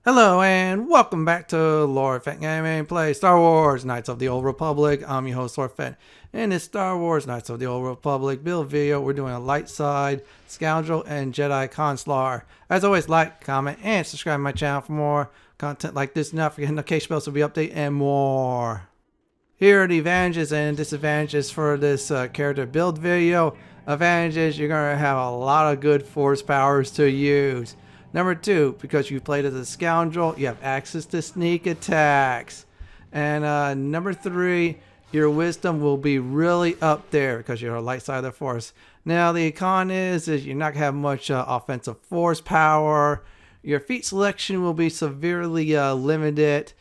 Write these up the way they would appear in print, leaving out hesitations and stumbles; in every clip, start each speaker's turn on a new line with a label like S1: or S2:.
S1: Hello and welcome back to Lord Fett Gaming Play Star Wars Knights of the Old Republic. I'm your host Lord Fett. In this Star Wars Knights of the Old Republic build video, we're doing a light side, Scoundrel, and Jedi Consular. As always, like, comment, and subscribe to my channel for more content like this. Not forget notification bells will be updated and more. Here are the advantages and disadvantages for this character build video. Advantages: you're going to have a lot of good force powers to use. Number two, because you played as a Scoundrel, you have access to sneak attacks. And number three, your wisdom will be really up there because you're a light side of the force. Now the con is you're not going to have much offensive force power. Your feat selection will be severely limited.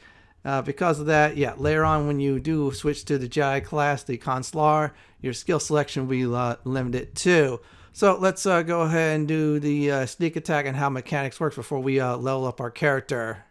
S1: Because of that, yeah, later on when you do switch to the Jedi class, the Consular, your skill selection will be limited too. So let's go ahead and do the sneak attack and how mechanics works before we level up our character.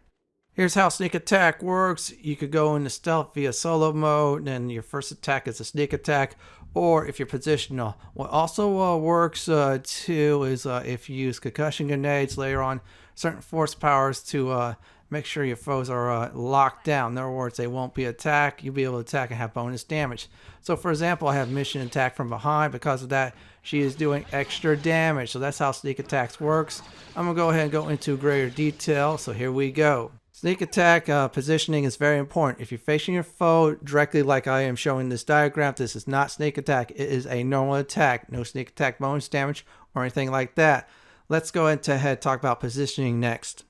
S1: Here's how sneak attack works. You could go into stealth via solo mode, and your first attack is a sneak attack, or if you're positional. What also works too is if you use concussion grenades later on, certain force powers to make sure your foes are locked down. In other words, they won't be attacked. You'll be able to attack and have bonus damage. So for example, I have mission attack from behind. Because of that, she is doing extra damage. So that's how sneak attacks works. I'm going to go ahead and go into greater detail. So here we go. Sneak attack positioning is very important. If you're facing your foe directly like I am showing this diagram, this is not sneak attack. It is a normal attack. No sneak attack bonus damage or anything like that. Let's go ahead and talk about positioning next.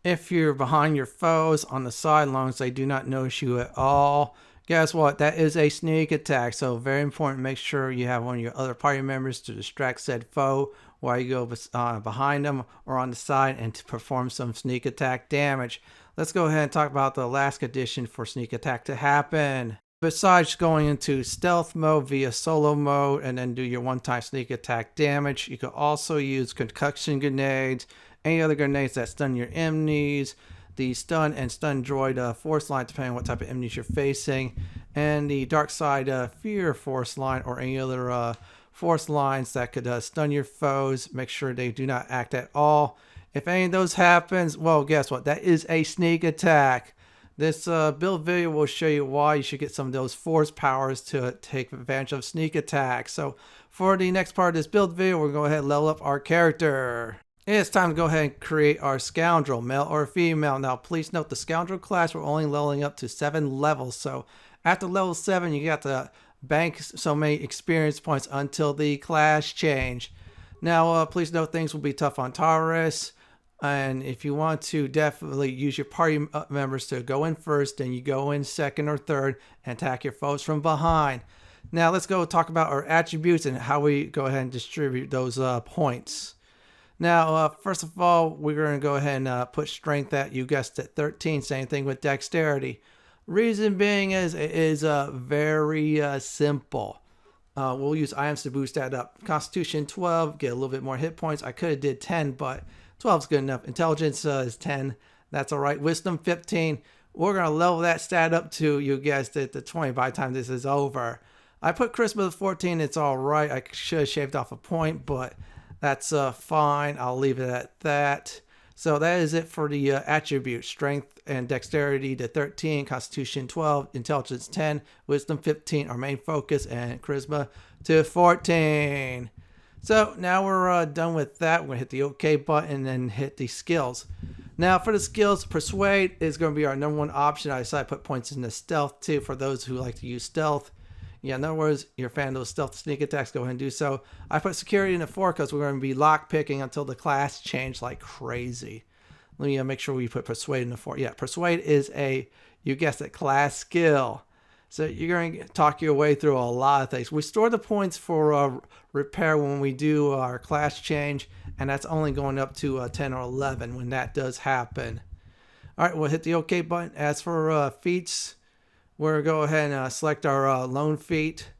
S1: If you're behind your foes on the sidelines, they do not notice you at all. Guess what? That is a sneak attack. So very important. Make sure you have one of your other party members to distract said foe while you go behind them or on the side and to perform some sneak attack damage. Let's go ahead and talk about the last condition for sneak attack to happen. Besides going into stealth mode via solo mode and then do your one-time sneak attack damage, you could also use concussion grenades, any other grenades that stun your enemies, the stun and stun droid force line depending on what type of enemies you're facing, and the dark side fear force line or any other force lines that could stun your foes. Make sure they do not act at all. If any of those happens, well, guess what? That is a sneak attack. This build video will show you why you should get some of those force powers to take advantage of sneak attacks. So for the next part of this build video, we're going to go ahead and level up our character. It's time to go ahead and create our Scoundrel, male or female. Now please note the Scoundrel class, we're only leveling up to 7 levels. So after level 7, you got to bank so many experience points until the class change. Now please note things will be tough on Taurus. And if you want to definitely use your party members to go in first, then you go in second or third and attack your foes from behind. Now let's go talk about our attributes and how we go ahead and distribute those points. Now, first of all, we're going to go ahead and put strength at, you guessed it, 13. Same thing with dexterity. Reason being is it is very simple. We'll use items to boost that up. Constitution 12, get a little bit more hit points. I could have did 10, but 12 is good enough. Intelligence is 10. That's all right. Wisdom 15. We're going to level that stat up to, you guessed it, the 20 by the time this is over. I put charisma at 14. It's all right. I should have shaved off a point, but that's fine. I'll leave it at that. So that is it for the attributes. Strength and dexterity to 13, Constitution 12, Intelligence 10, Wisdom 15, our main focus, and Charisma to 14. So now we're done with that. We're going to hit the OK button and then hit the skills. Now for the skills, Persuade is going to be our number one option. I decided to put points into Stealth too for those who like to use Stealth. Yeah, in other words, you're a fan of those stealth sneak attacks, go ahead and do so. I put security in the 4 because we're going to be lock picking until the class change like crazy. Let me make sure we put Persuade in the 4. Yeah, Persuade is a, you guessed it, class skill. So you're going to talk your way through a lot of things. We store the points for repair when we do our class change, and that's only going up to 10 or 11 when that does happen. All right, we'll hit the OK button. As for feats, we're going to go ahead and select our lone feat.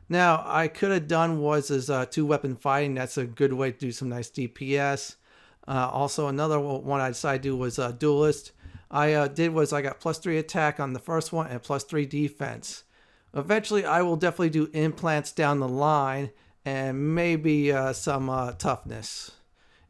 S1: Now, I could have done was 2-weapon fighting. That's a good way to do some nice DPS. Also, another one I decided to do was duelist. I got +3 attack on the first one and +3 defense. Eventually, I will definitely do implants down the line and maybe some toughness.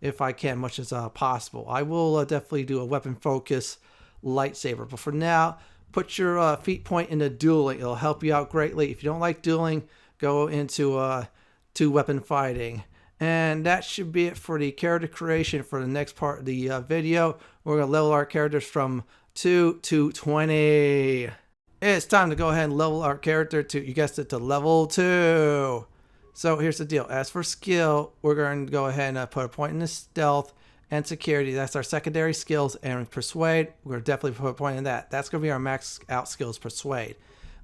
S1: if I can, much as possible. I will definitely do a weapon focus lightsaber, but for now, put your feat point into dueling. It'll help you out greatly. If you don't like dueling, go into two weapon fighting. And that should be it for the character creation for the next part of the video. We're going to level our characters from 2 to 20. It's time to go ahead and level our character to, you guessed it, to level 2. So here's the deal. As for skill, we're going to go ahead and put a point in the stealth and security. That's our secondary skills. And persuade, we're going to definitely put a point in that. That's going to be our max out skills, persuade.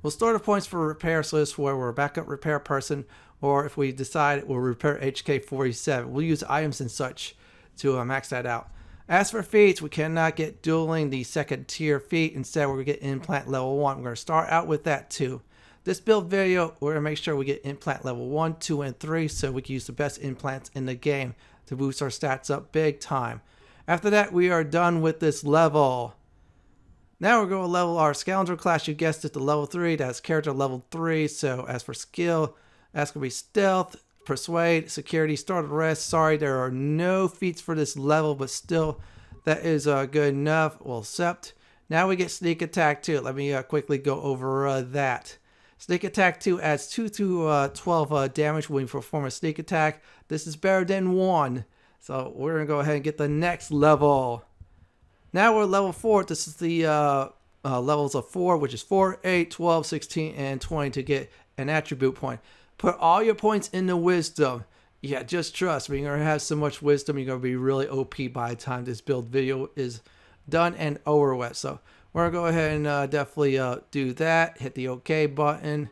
S1: We'll store the points for repair, so this is where we're a backup repair person, or if we decide we'll repair HK47. We'll use items and such to max that out. As for feats, we cannot get dueling the second tier feat. Instead, we're going to get implant level 1. We're going to start out with that too. This build video, we're going to make sure we get implant level 1, 2, and 3 so we can use the best implants in the game to boost our stats up big time. After that, we are done with this level. Now we're going to level our Scoundrel class. You guessed it, to level 3. That's character level 3. So as for skill, that's going to be stealth, persuade, security, start the rest. Sorry, there are no feats for this level, but still, that is good enough. We'll accept. Now we get sneak attack 2. Let me quickly go over that. Sneak attack 2 adds 2 to 12 damage when you perform a sneak attack. This is better than 1. So we're going to go ahead and get the next level. Now we're level 4. This is the levels of 4, which is 4, 8, 12, 16, and 20 to get an attribute point. Put all your points into wisdom. Yeah, just trust me. You're going to have so much wisdom, you're going to be really OP by the time this build video is done and over with. So we're going to go ahead and definitely do that. Hit the OK button.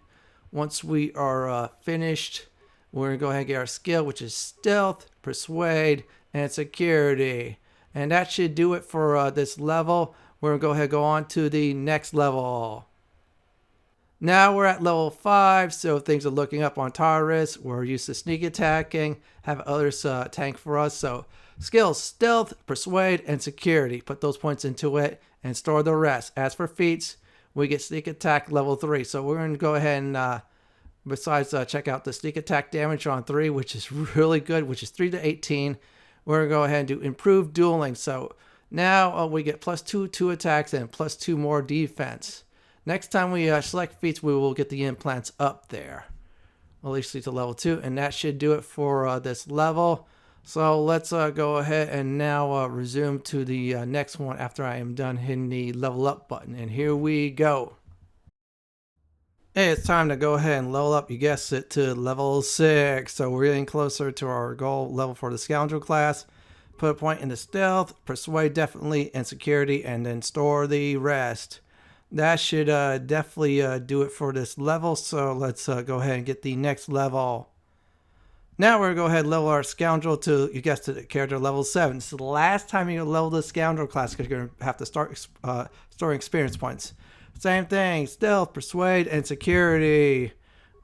S1: Once we are finished, we're going to go ahead and get our skill, which is stealth, persuade, and security. And that should do it for this level. We're going to go ahead and go on to the next level. Now we're at level 5, so things are looking up on Taurus. We're used to sneak attacking, have others tank for us. So skills, stealth, persuade, and security. Put those points into it and store the rest. As for feats, we get sneak attack level 3. So we're going to go ahead and, besides check out the sneak attack damage on 3, which is really good, which is 3 to 18. We're going to go ahead and do improved dueling. So now we get +2 attacks and +2 more defense. Next time we select feats, we will get the implants up there. At least to level 2. And that should do it for this level. So let's go ahead and now resume to the next one after I am done hitting the level up button. And here we go. Hey, it's time to go ahead and level up, you guessed it, to level 6. So we're getting closer to our goal level for the Scoundrel class. Put a point into stealth, persuade definitely, and security, and then store the rest. That should definitely do it for this level. So let's go ahead and get the next level. Now we're going to go ahead and level our Scoundrel to, you guessed it, character level 7. This is the last time you're going to level the Scoundrel class because you're going to have to start storing experience points. Same thing, stealth, persuade, and security.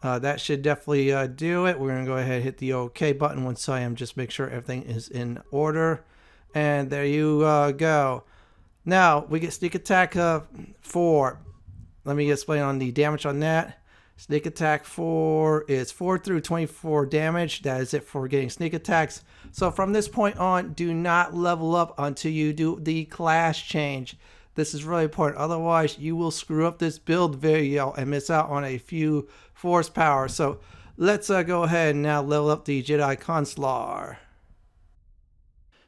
S1: That should definitely do it. We're going to go ahead and hit the OK button once I am, just make sure everything is in order. And there you go. Now we get sneak attack 4. Let me explain on the damage on that. Sneak attack 4 is 4 through 24 damage. That is it for getting sneak attacks. So from this point on, do not level up until you do the class change. This is really important. Otherwise, you will screw up this build video and miss out on a few force power. So let's go ahead and now level up the Jedi Consular.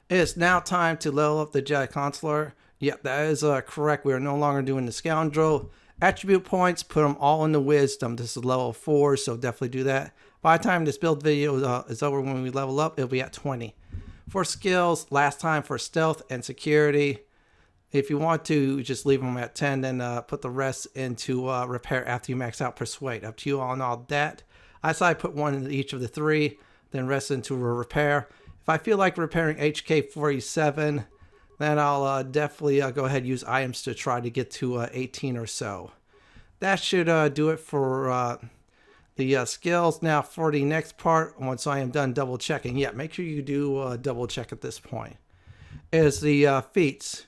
S1: It's now time to level up the Jedi Consular. Yep, that is correct. We are no longer doing the Scoundrel. Attribute points, put them all into Wisdom. This is level 4, so definitely do that. By the time this build video is over, when we level up, it'll be at 20. For skills, last time for stealth and security. If you want to, just leave them at 10, then put the rest into repair after you max out persuade. Up to you on all that. I decided to put one in each of the 3, then rest into a repair. If I feel like repairing HK47, then I'll definitely go ahead and use items to try to get to 18 or so. That should do it for the skills. Now for the next part, once I am done double checking, yeah, make sure you do double check at this point, is the feats.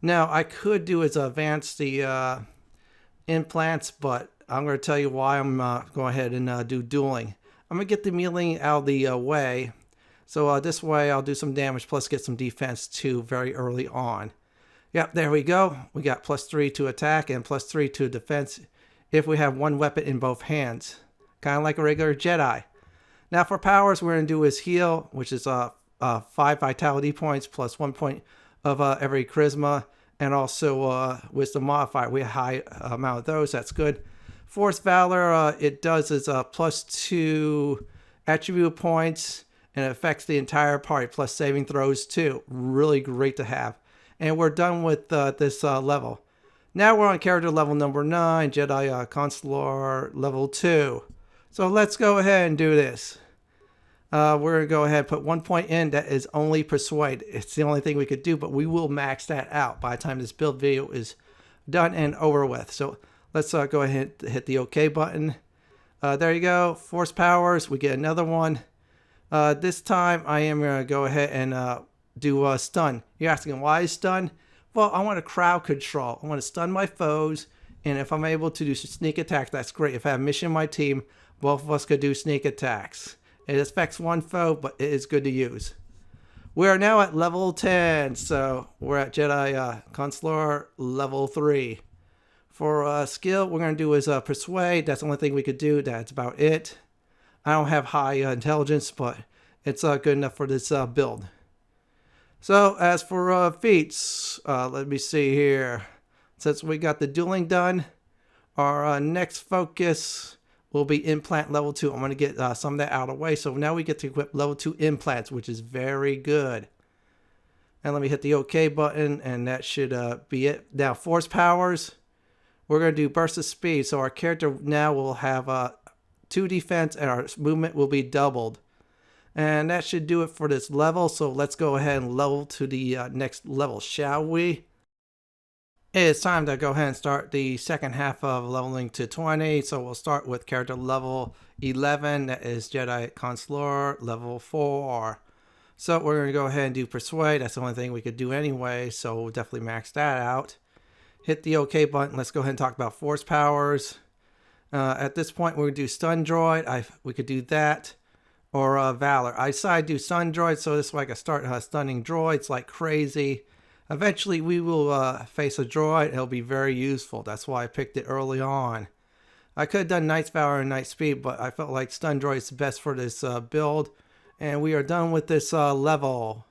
S1: Now I could do is advance the implants, but I'm going to tell you why I'm going ahead and do dueling. I'm going to get the melee out of the way. So this way I'll do some damage plus get some defense too very early on. Yep, there we go. We got +3 to attack and +3 to defense if we have one weapon in both hands. Kind of like a regular Jedi. Now for powers, we're going to do is heal, which is 5 vitality points plus 1 point of every charisma. And also wisdom modifier. We have a high amount of those. That's good. Force Valor, it does is +2 attribute points. And it affects the entire party, plus saving throws too. Really great to have. And we're done with this level. Now we're on character level number 9, Jedi Consular level 2. So let's go ahead and do this. We're going to go ahead and put 1 point in. That is only Persuade. It's the only thing we could do, but we will max that out by the time this build video is done and over with. So let's go ahead and hit the OK button. There you go. Force powers. We get another one. This time I am going to go ahead and do stun. You're asking why is stun? Well, I want to crowd control. I want to stun my foes, and if I'm able to do sneak attacks, that's great. If I have mission in my team, both of us could do sneak attacks. It affects one foe, but it is good to use. We are now at level 10, so we're at Jedi Consular level 3. For skill, we're going to do is Persuade. That's the only thing we could do. That's about it. I don't have high intelligence, but it's good enough for this build. So as for feats, let me see here. Since we got the dueling done, our next focus will be implant level 2. I'm going to get some of that out of the way. So now we get to equip level 2 implants, which is very good. And let me hit the OK button, and that should be it. Now force powers, we're going to do burst of speed. So our character now will have 2 defense and our movement will be doubled. And that should do it for this level. So let's go ahead and level to the next level, shall we? It's time to go ahead and start the second half of leveling to 20. So we'll start with character level 11. That is Jedi Consular level 4. So we're going to go ahead and do Persuade. That's the only thing we could do anyway. So we'll definitely max that out. Hit the OK button. Let's go ahead and talk about force powers. At this point, we're going to do Stun Droid. We could do that. Or Valor. I decided to do Stun Droid, so this way I can start stunning droids like crazy. Eventually, we will face a droid. It'll be very useful. That's why I picked it early on. I could have done Knight's Valor and Night Speed, but I felt like Stun Droid is best for this build. And we are done with this level.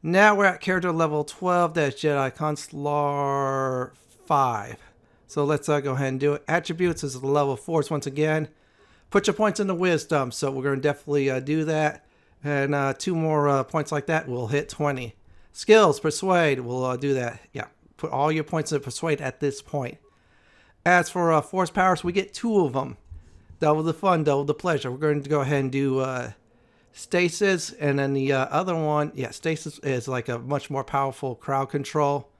S1: Now we're at character level 12. That's Jedi Consular 5. So let's go ahead and do it. Attributes is the level 4 once again. Put your points into wisdom, so we're going to definitely do that. And 2 more points like that, we'll hit 20. Skills, Persuade, we'll do that. Yeah, put all your points into Persuade at this point. As for force powers, we get 2 of them. Double the fun, double the pleasure. We're going to go ahead and do Stasis, and then the other one, yeah, Stasis is like a much more powerful crowd control.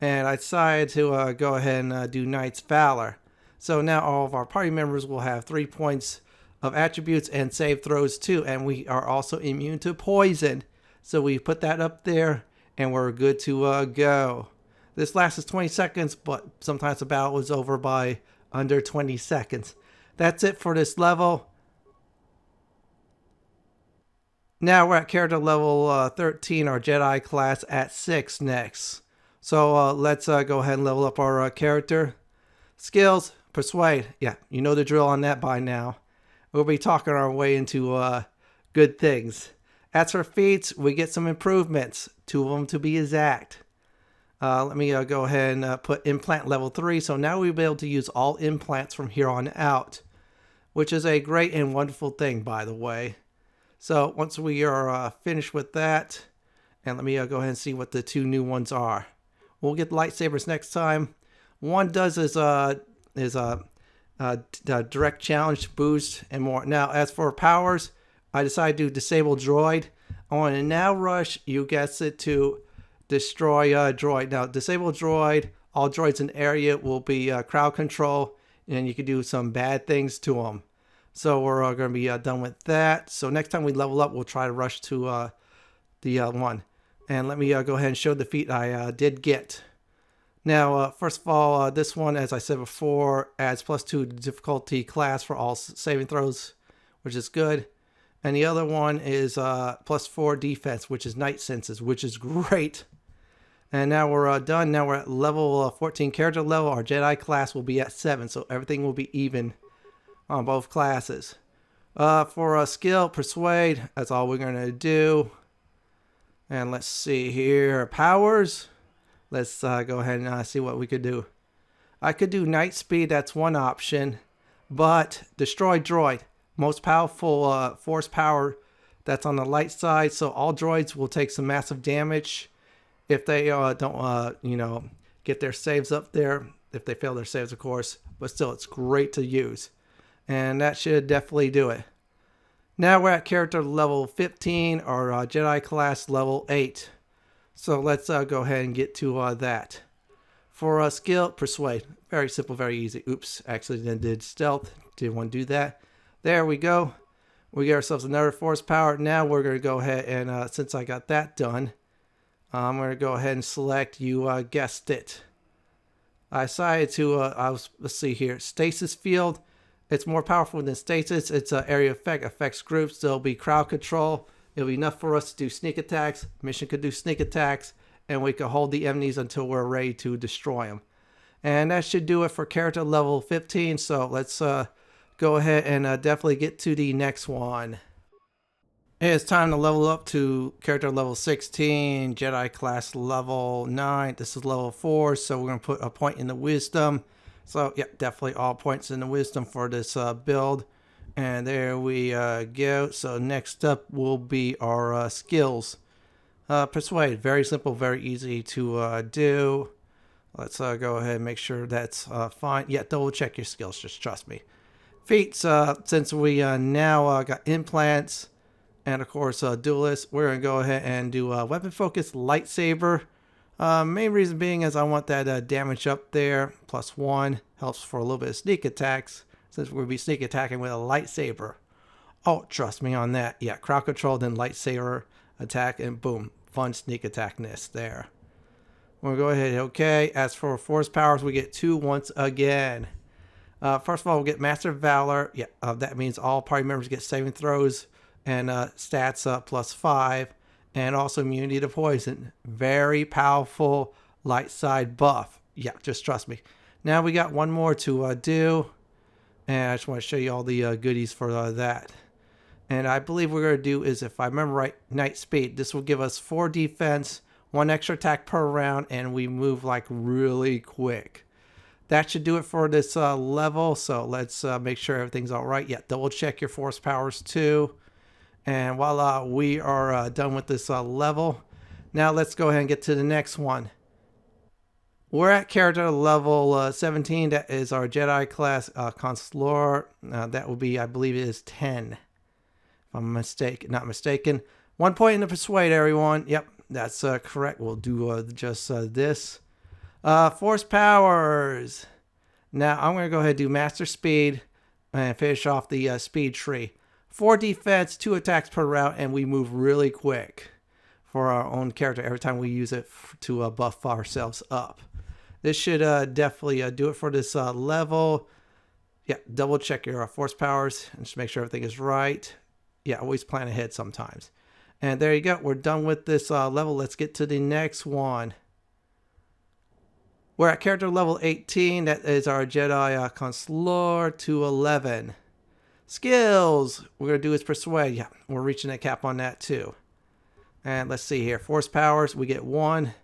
S1: And I decided to go ahead and do Knight's Valor. So now all of our party members will have 3 points of attributes and save throws too. And we are also immune to poison. So we put that up there and we're good to go. This lasts 20 seconds, but sometimes the battle is over by under 20 seconds. That's it for this level. Now we're at character level 13, our Jedi class at 6 next. So let's go ahead and level up our character. Skills. Persuade. Yeah, you know the drill on that by now. We'll be talking our way into good things. As for feats, we get some improvements. 2 of them to be exact. Let me go ahead and put implant level 3. So now we'll be able to use all implants from here on out. Which is a great and wonderful thing, by the way. So once we are finished with that, and let me go ahead and see what the 2 new ones are. We'll get lightsabers next time. One does is direct challenge, boost, and more. Now, as for powers, I decided to disable droid. I want to now rush, you guessed it, to destroy droid. Now, disable droid, all droids in the area will be crowd control, and you can do some bad things to them. So we're going to be done with that. So next time we level up, we'll try to rush to the one. And let me go ahead and show the feat I did get. Now, first of all, this one, as I said before, adds +2 difficulty class for all saving throws, which is good. And the other one is +4 defense, which is night senses, which is great. And now we're done. Now we're at level 14 character level. Our Jedi class will be at 7, so everything will be even on both classes. For a skill, Persuade, that's all we're going to do. And let's see here. Powers. Let's go ahead and see what we could do. I could do Night Speed, that's one option. But Destroy Droid, most powerful force power, that's on the light side. So all droids will take some massive damage if they don't, get their saves up there. If they fail their saves, of course. But still, it's great to use. And that should definitely do it. Now we're at character level 15, or Jedi class level 8. So let's go ahead and get to that. For skill, Persuade. Very simple, very easy. Oops, actually then did stealth. Didn't want to do that. There we go. We get ourselves another force power. Now we're going to go ahead and, since I got that done, I'm going to go ahead and select, you guessed it. I decided to, let's see here, Stasis Field. It's more powerful than Stasis. It's an area effect, affects groups. There'll be crowd control. It'll be enough for us to do sneak attacks. Mission could do sneak attacks. And we can hold the enemies until we're ready to destroy them. And that should do it for character level 15. So let's go ahead and definitely get to the next one. It's time to level up to character level 16, Jedi class level 9. This is level 4, so we're going to put a point in the wisdom. So, yeah, definitely all points in the wisdom for this build. And there we go. So next up will be our skills. Persuade, very simple, very easy to do. Let's go ahead and make sure that's fine. Yeah, double check your skills, just trust me. Feats, since we now got implants and of course duelist, we're going to go ahead and do weapon focus lightsaber. Main reason being is I want that damage up there, +1, helps for a little bit of sneak attacks, since we'll be sneak attacking with a lightsaber. Oh, trust me on that. Yeah, crowd control, then lightsaber attack, and boom, fun sneak attackness there. We'll go ahead, okay. As for force powers, we get 2 once again. First of all, we'll get Master Valor. Yeah, that means all party members get saving throws and stats +5. And also immunity to poison. Very powerful light side buff. Yeah, just trust me. Now we got one more to do. And I just want to show you all the goodies for that. And I believe what we're going to do is, if I remember right, Night Speed. This will give us 4 defense, 1 extra attack per round, and we move like really quick. That should do it for this level. So let's make sure everything's all right. Yeah, double check your force powers too. And voila, we are done with this level. Now let's go ahead and get to the next one. We're at character level 17. That is our Jedi class Consular. That will be, I believe it is 10. If I'm not mistaken. 1 point in the Persuade, everyone. Yep, that's correct. We'll do just this. Force powers. Now I'm going to go ahead and do Master Speed and finish off the speed tree. 4 defense, 2 attacks per round, and we move really quick for our own character every time we use it to buff ourselves up. This should definitely do it for this level. Yeah, double check your force powers and just make sure everything is right. Yeah, always plan ahead sometimes. And there you go. We're done with this level. Let's get to the next one. We're at character level 18. That is our Jedi Consular to 11. Skills, we're going to do is Persuade. Yeah, we're reaching a cap on that too. And let's see here. Force powers, we get 1.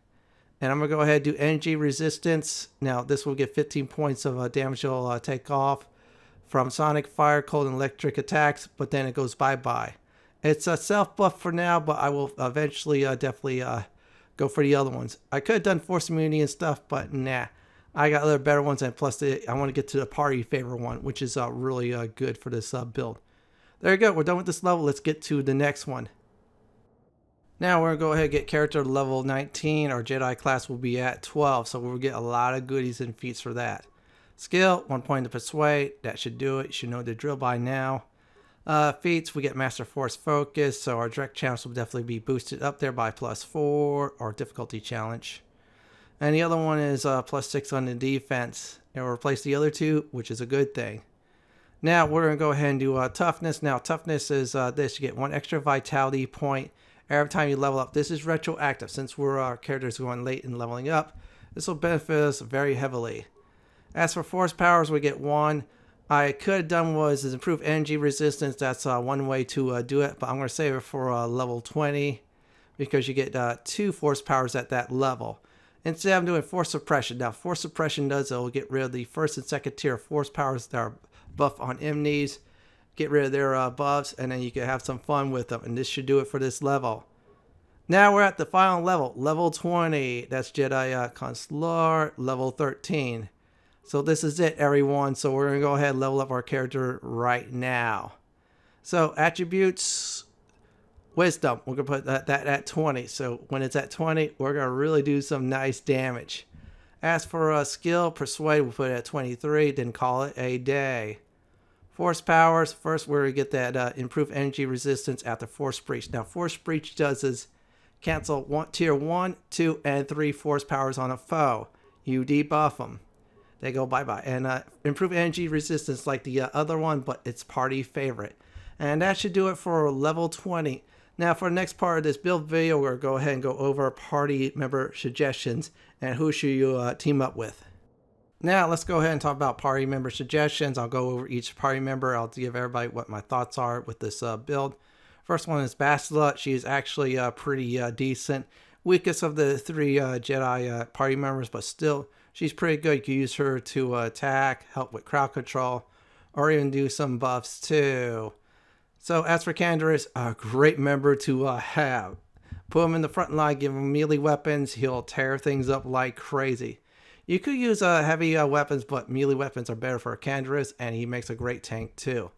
S1: And I'm going to go ahead and do energy resistance. Now, this will get 15 points of damage it'll take off from sonic, fire, cold, and electric attacks. But then it goes bye-bye. It's a self-buff for now, but I will eventually definitely go for the other ones. I could have done force immunity and stuff, but nah. I got other better ones, and plus I want to get to the party favorite one, which is really good for this build. There you go. We're done with this level. Let's get to the next one. Now we're going to go ahead and get character level 19. Our Jedi class will be at 12, so we'll get a lot of goodies and feats for that. Skill, 1 point to Persuade. That should do it. You should know the drill by now. Feats, we get Master Force Focus, so our direct challenge will definitely be boosted up there by +4, or difficulty challenge. And the other one is +6 on the defense. It will replace the other 2, which is a good thing. Now we're going to go ahead and do toughness. Now toughness is this. You get 1 extra vitality point every time you level up. This is retroactive. Since our characters going late in leveling up, this will benefit us very heavily. As for force powers, we get 1. I could have done was improve energy resistance. That's one way to do it, but I'm going to save it for level 20 because you get 2 force powers at that level. Instead, I'm doing force suppression. Now, force suppression does, it'll get rid of the first and second tier force powers that are buff on enemies, get rid of their buffs, and then you can have some fun with them. And this should do it for this level. Now we're at the final level, level 20. That's Jedi Consular, level 13. So this is it, everyone. So we're going to go ahead and level up our character right now. So attributes, wisdom, we're going to put that at 20. So when it's at 20, we're going to really do some nice damage. As for skill, persuade, we'll put it at 23, then call it a day. Force powers, first we're going to get that improved energy resistance after force breach. Now force breach does is cancel tier 1, 2, and 3 force powers on a foe. You debuff them. They go bye-bye. And improve energy resistance like the other one, but it's party favorite. And that should do it for level 20. Now for the next part of this build video, we're going to go ahead and go over party member suggestions and who should you team up with. Now let's go ahead and talk about party member suggestions. I'll go over each party member. I'll give everybody what my thoughts are with this build. First one is Bastila. She's actually pretty decent. Weakest of the 3 Jedi party members, but still she's pretty good. You can use her to attack, help with crowd control, or even do some buffs too. So as for Canderous, a great member to have. Put him in the front line, give him melee weapons. He'll tear things up like crazy. You could use heavy weapons, but melee weapons are better for Canderous, and he makes a great tank too.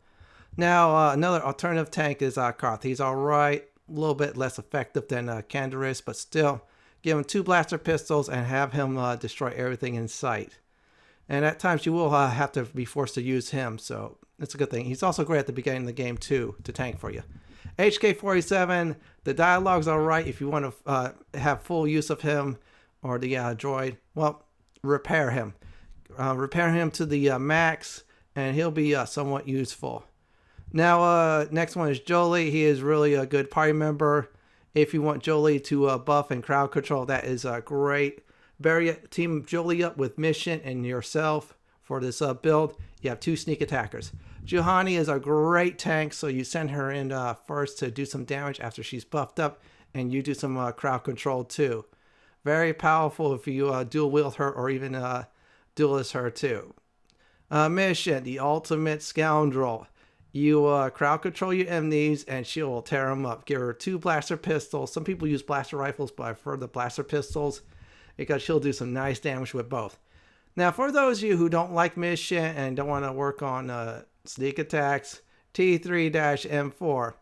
S1: Now another alternative tank is Karth. He's alright, a little bit less effective than Canderous, but still give him 2 blaster pistols and have him destroy everything in sight. And at times you will have to be forced to use him, so it's a good thing. He's also great at the beginning of the game too, to tank for you. HK-47, the dialogue's alright if you want to have full use of him, or the droid. Well, repair him. Repair him to the max, and he'll be somewhat useful. Now, next one is Jolie. He is really a good party member. If you want Jolie to buff and crowd control, that is great. Team Jolie up with Mission and yourself for this build. You have 2 sneak attackers. Juhani is a great tank, so you send her in first to do some damage after she's buffed up, and you do some crowd control too. Very powerful if you dual wield her or even duelist her too. Mission, the ultimate scoundrel. You crowd control your enemies and she will tear them up. Give her 2 blaster pistols. Some people use blaster rifles, but I prefer the blaster pistols because she'll do some nice damage with both. Now, for those of you who don't like Mission and don't want to work on sneak attacks, T3-M4.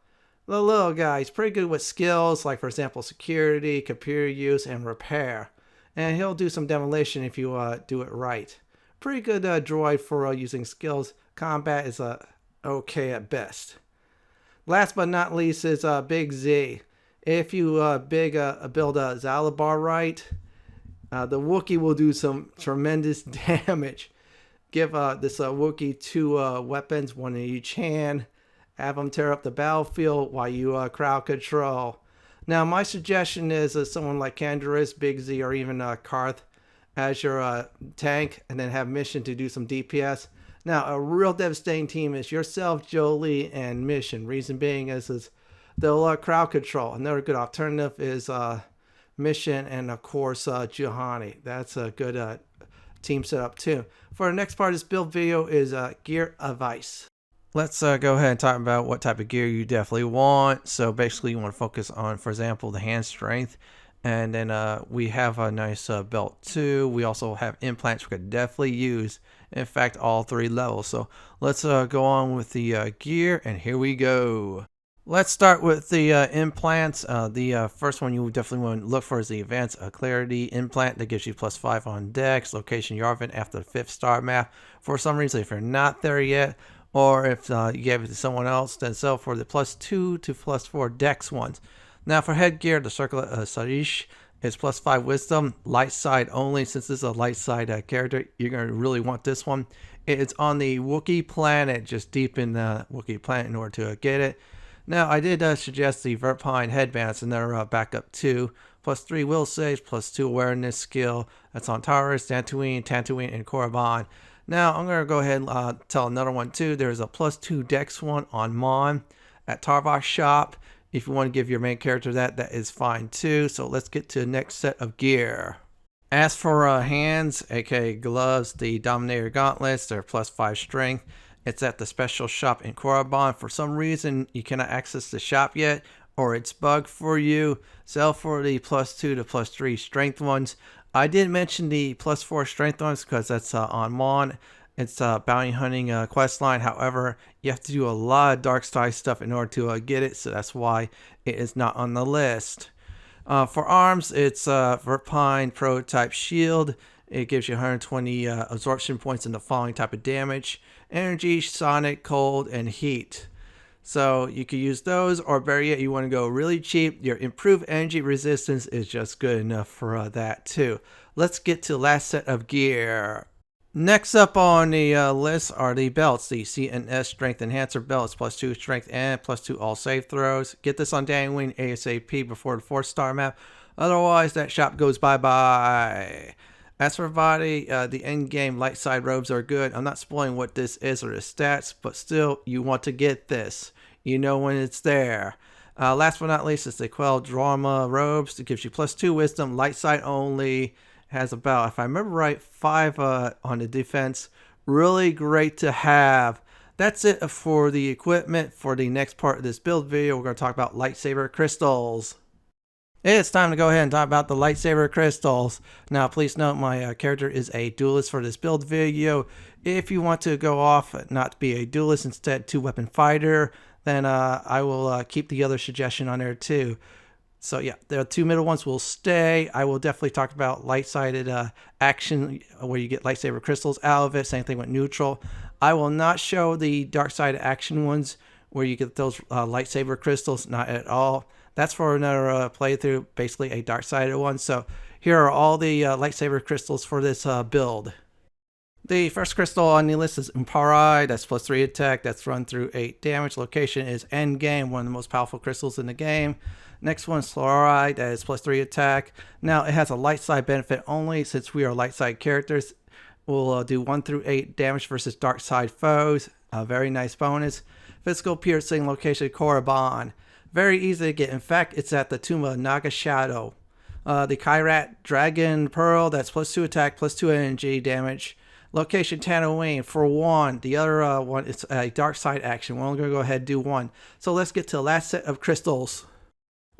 S1: The little guy, he's pretty good with skills like, for example, security, computer use, and repair. And he'll do some demolition if you do it right. Pretty good droid for using skills. Combat is okay at best. Last but not least is Big Z. If you build a Zalabar right, the Wookiee will do some tremendous damage. Give this Wookiee 2 weapons, 1 in each hand. Have them tear up the battlefield while you crowd control. Now, my suggestion is someone like Canderous, Big Z, or even Karth as your tank, and then have Mission to do some DPS. Now, a real devastating team is yourself, Jolie, and Mission. Reason being is they'll crowd control. Another good alternative is Mission and, of course, Juhani. That's a good team setup too. For the next part of this build video is gear advice. Let's go ahead and talk about what type of gear you definitely want. So basically you want to focus on, for example, the hand strength. And then we have a nice belt too. We also have implants we could definitely use. In fact, all 3 levels. So let's go on with the gear, and here we go. Let's start with the implants. The first one you definitely want to look for is the Advanced Clarity implant that gives you +5 on Dex, Location Yarvin after the 5th star map. For some reason, if you're not there yet, or if you gave it to someone else, then sell for the +2 to +4 Dex ones. Now for headgear, the Circlet Sarish, It's +5 wisdom, light side only. Since this is a light side character, you're going to really want this one. It's on the Wookiee planet, just deep in the Wookiee planet in order to get it. Now, I did suggest the Verpine headbands, and they're backup 2. +3 will save, +2 awareness skill. That's on Taurus, Tatooine, and Korriban. Now, I'm going to go ahead and tell another one too. There's a +2 dex one on Mon at Tarvok's shop. If you want to give your main character that is fine too. So let's get to the next set of gear. As for hands, aka gloves, the Dominator gauntlets, they're +5 strength. It's at the special shop in Korriban. For some reason, you cannot access the shop yet, or it's bugged for you. Sell for the +2 to +3 strength ones. I did mention the +4 strength ones because that's on Mon. It's a bounty hunting quest line. However, you have to do a lot of dark side stuff in order to get it, so that's why it is not on the list. For arms, it's Verpine prototype shield. It gives you 120 absorption points in the following type of damage: energy, sonic, cold, and heat. So you could use those, or better yet, you want to go really cheap. Your improved energy resistance is just good enough for that too. Let's get to the last set of gear. Next up on the list are the belts. The CNS Strength Enhancer belt. It's +2 strength and +2 all save throws. Get this on Dangwing ASAP before the 4-star map. Otherwise, that shop goes bye-bye. As for body, the end-game light side robes are good. I'm not spoiling what this is or the stats, but still, you want to get this. You know when it's there. Last but not least is the Quell Drama robes. It gives you +2 wisdom, light side only. Has about, if I remember right, 5 on the defense. Really great to have. That's it for the equipment. For the next part of this build video, we're going to talk about lightsaber crystals. It's time to go ahead and talk about the lightsaber crystals. Now, please note my character is a duelist for this build video. If you want to go off not to be a duelist, instead 2-weapon fighter, then I will keep the other suggestion on there too. So yeah, the 2 middle ones will stay. I will definitely talk about light-sided action where you get lightsaber crystals out of it. Same thing with neutral. I will not show the dark-sided action ones where you get those lightsaber crystals, not at all. That's for another playthrough, basically a dark-sided one. So here are all the lightsaber crystals for this build. The first crystal on the list is Umparai. That's +3 attack. That's run through 8 damage. Location is endgame, one of the most powerful crystals in the game. Next one is Fluoride. That is +3 attack. Now it has a light side benefit only. Since we are light side characters, we'll do 1 through 8 damage versus dark side foes. A very nice bonus. Physical piercing. Location Korriban. Very easy to get. In fact, it's at the Tomb of Naga Shadow. The Kyrat Dragon Pearl. That's +2 attack, +2 energy damage. Location Tatooine for 1. The other one is a dark side action. We're only going to go ahead and do 1. So let's get to the last set of crystals.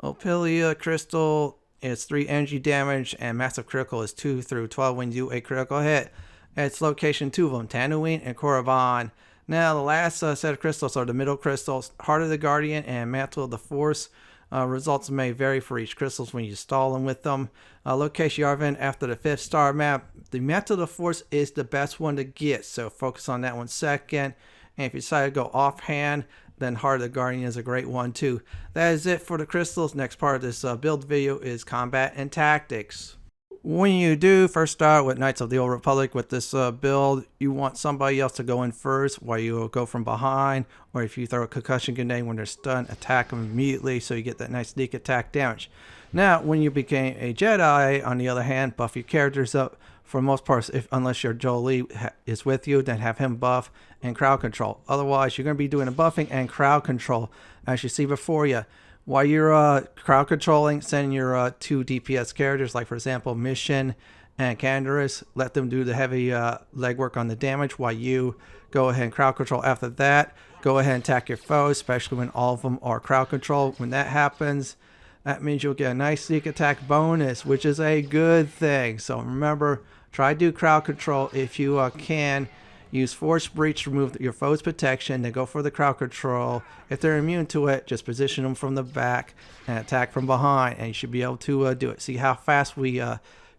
S1: Opilia Crystal is 3 energy damage, and Massive Critical is 2 through 12 when you do a critical hit. It's location 2 of them, Tatooine and Korriban. Now the last set of crystals are the middle crystals, Heart of the Guardian and Mantle of the Force. Results may vary for each crystals when you install them with them. Location Yavin after the 5-star map. The Mantle of the Force is the best one to get, so focus on that one second. And if you decide to go offhand, then Heart of the Guardian is a great one too. That is it for the crystals. Next part of this build video is combat and tactics. When you do first start with Knights of the Old Republic with this build, you want somebody else to go in first while you go from behind, or if you throw a concussion grenade when they're stunned, attack them immediately so you get that nice sneak attack damage. Now, when you became a Jedi, on the other hand, buff your characters up. For the most part, unless your Jolie is with you, then have him buff and crowd control. Otherwise, you're going to be doing a buffing and crowd control, as you see before you. While you're crowd controlling, send your 2 DPS characters, like for example Mission and Canderous. Let them do the heavy legwork on the damage while you go ahead and crowd control. After that, go ahead and attack your foes, especially when all of them are crowd control. When that happens, that means you'll get a nice sneak attack bonus, which is a good thing. So remember, try to do crowd control if you can. Use Force Breach to remove your foe's protection, then go for the crowd control. If they're immune to it, just position them from the back and attack from behind, and you should be able to do it. See how fast we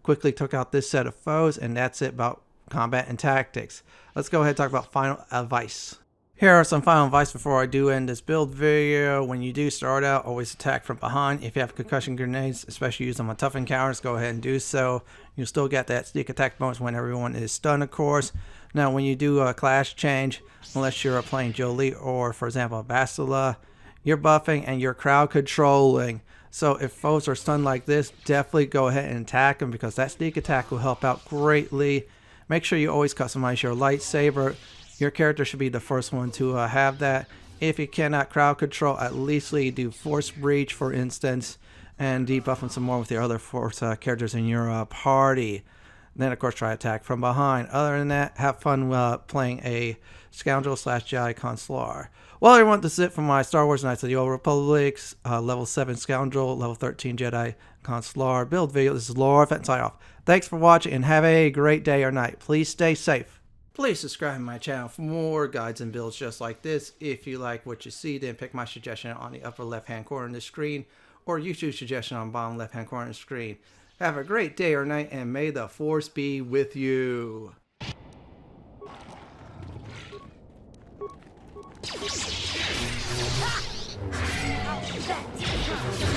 S1: quickly took out this set of foes, and that's it about combat and tactics. Let's go ahead and talk about final advice. Here are some final advice before I do end this build video. When you do start out, always attack from behind. If you have concussion grenades, especially use them on tough encounters, go ahead and do so. You'll still get that sneak attack bonus when everyone is stunned, of course. Now, when you do a class change, unless you're playing Jolie or, for example, Bastila, you're buffing and you're crowd controlling. So if foes are stunned like this, definitely go ahead and attack them because that sneak attack will help out greatly. Make sure you always customize your lightsaber. Your character should be the first one to have that. If you cannot crowd control, at least do Force Breach, for instance, and debuff them some more with your other Force characters in your party. Then, of course, try attack from behind. Other than that, have fun playing a Scoundrel / Jedi Consular. Well, everyone, this is it for my Star Wars Knights of the Old Republic's level 7 Scoundrel, level 13 Jedi Consular build video. This is Lord Fenton signing off. Thanks for watching and have a great day or night. Please stay safe. Please subscribe to my channel for more guides and builds just like this. If you like what you see, then pick my suggestion on the upper left hand corner of the screen or YouTube suggestion on the bottom left hand corner of the screen. Have a great day or night and may the Force be with you. Ha!